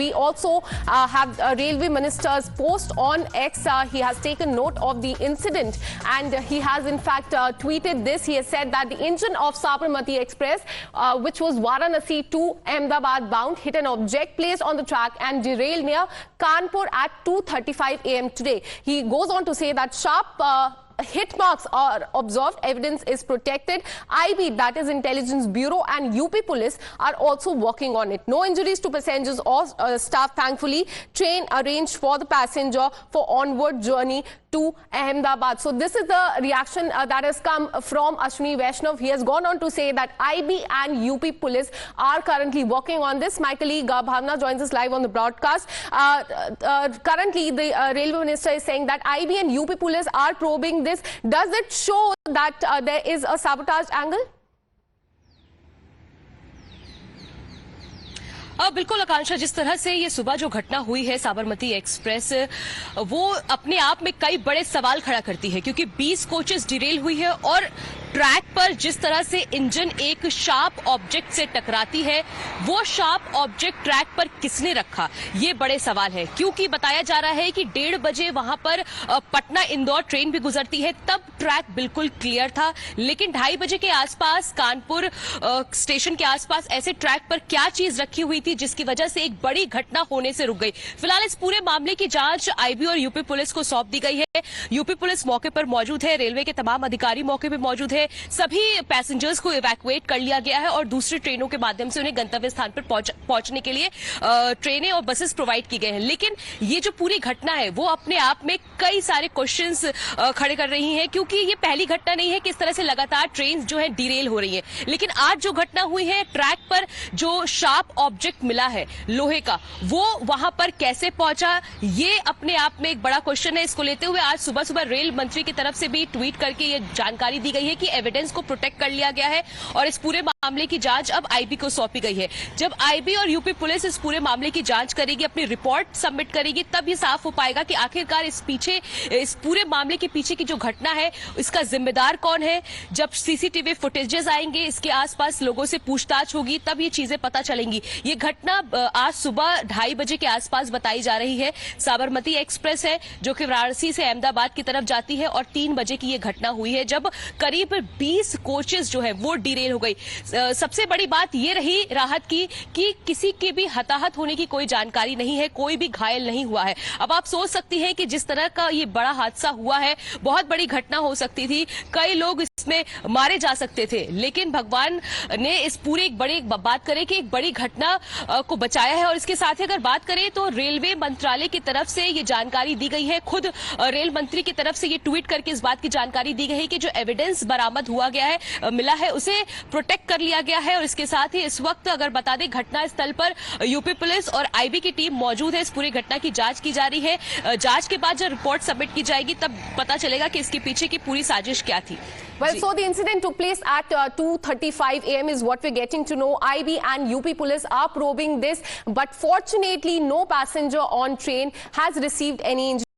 we also have Railway Minister's post on X. He has taken note of the incident and he has in fact tweeted this. He has said that the engine of Sabarmati Express, which was Varanasi to Ahmedabad bound, hit an object placed on the track and derailed near Kanpur at 2:35 a.m. today. He goes on to say that sharp hit marks are observed, evidence is protected. IB, that is Intelligence Bureau, and UP Police are also working on it. No injuries to passengers or staff, thankfully. Train arranged for the passenger for onward journey to Ahmedabad. So this is the reaction that has come from Ashwini Vaishnav. He has gone on to say that IB and UP Police are currently working on this. My colleague Bhavna joins us live on the broadcast. Currently, the Railway Minister is saying that IB and UP Police are probing this. Does it show that there is a sabotage angle? बिल्कुल आकांक्षा, जिस तरह से ये सुबह जो घटना हुई है साबरमती एक्सप्रेस, वो अपने आप में कई बड़े सवाल खड़ा करती है, क्योंकि 20 कोचेस डिरेल हुई है और ट्रैक पर जिस तरह से इंजन एक शार्प ऑब्जेक्ट से टकराती है, वो शार्प ऑब्जेक्ट ट्रैक पर किसने रखा, ये बड़े सवाल है। क्योंकि बताया जा रहा है कि 1:30 बजे वहां पर पटना इंदौर ट्रेन भी गुजरती है, तब ट्रैक बिल्कुल क्लियर था, लेकिन 2:30 बजे के आसपास कानपुर स्टेशन के आसपास ऐसे ट्रैक पर क्या चीज रखी हुई थी जिसकी वजह से एक बड़ी घटना होने से रुक गई। फिलहाल इस पूरे मामले की जांच आईबी और यूपी पुलिस को सौंप दी गई है। यूपी पुलिस मौके पर मौजूद है, रेलवे के तमाम अधिकारी मौके पर मौजूद है, सभी पैसेंजर्स को इवैक्यूएट कर लिया गया है और दूसरी ट्रेनों के माध्यम से उन्हें गंतव्य स्थान पर पहुंचने के लिए ट्रेनें और बसेस प्रोवाइड की गए हैं। लेकिन ये जो पूरी घटना है वो अपने आप में कई सारे क्वेश्चंस खड़े कर रही है, क्योंकि ये पहली घटना नहीं है कि इस तरह से लगातार ट्रेन जो है डिरेल हो रही है। लेकिन आज जो घटना हुई है, ट्रैक पर जो शार्प ऑब्जेक्ट मिला है लोहे का, वो वहां पर कैसे पहुंचा, ये अपने आप में एक बड़ा क्वेश्चन है। इसको लेते हुए आज सुबह सुबह रेल मंत्री की तरफ से भी ट्वीट करके ये जानकारी दी गई है कि एविडेंस को प्रोटेक्ट कर लिया गया है और इस पूरे मामले की जांच अब आईबी को सौंपी गई है। जब आईबी और यूपी पुलिस इस पूरे मामले की जांच करेगी, अपनी रिपोर्ट सबमिट करेगी, तब ये साफ हो पाएगा कि आखिरकार इस पूरे मामले के पीछे की जो घटना है इसका जिम्मेदार कौन है। जब सीसीटीवी फुटेजेस आएंगे, इसके आसपास लोगों से पूछताछ होगी, तब ये चीजें पता चलेंगी। ये घटना आज सुबह 2:30 बजे के आसपास बताई जा रही है। साबरमती एक्सप्रेस है जो कि वाराणसी से अहमदाबाद की तरफ जाती है और 3 बजे की ये घटना हुई है, जब करीब 20 कोचेस जो है वो डिरेल हो गई। सबसे बड़ी बात ये रही राहत की कि किसी के भी हताहत होने की कोई जानकारी नहीं है, कोई भी घायल नहीं हुआ है। अब आप सोच सकती हैं कि जिस तरह का ये बड़ा हादसा हुआ है, बहुत बड़ी घटना हो सकती थी, कई लोग इसमें मारे जा सकते थे, लेकिन भगवान ने इस पूरी एक बात करें कि एक बड़ी घटना को बचाया है। और इसके साथ ही अगर बात करें तो रेलवे मंत्रालय की तरफ से ये जानकारी दी गई है, खुद रेल मंत्री की तरफ से ये ट्वीट करके इस बात की जानकारी दी गई है कि जो एविडेंस बरामद हुआ गया है, मिला है, उसे प्रोटेक्ट कर लिया गया है। और इसके साथ ही इस वक्त अगर बता दें, घटना स्थल पर यूपी पुलिस और आईबी की टीम मौजूद है। इस पूरी घटना की जांच की जा रही है। जांच के बाद जब रिपोर्ट सबमिट की जाएगी तब पता चलेगा कि इसके पीछे की पूरी साजिश क्या थी। Well, so the incident took place at 2:35 a.m. is what we're getting to know. IB and UP Police are probing this, but fortunately no passenger on train has received any injury.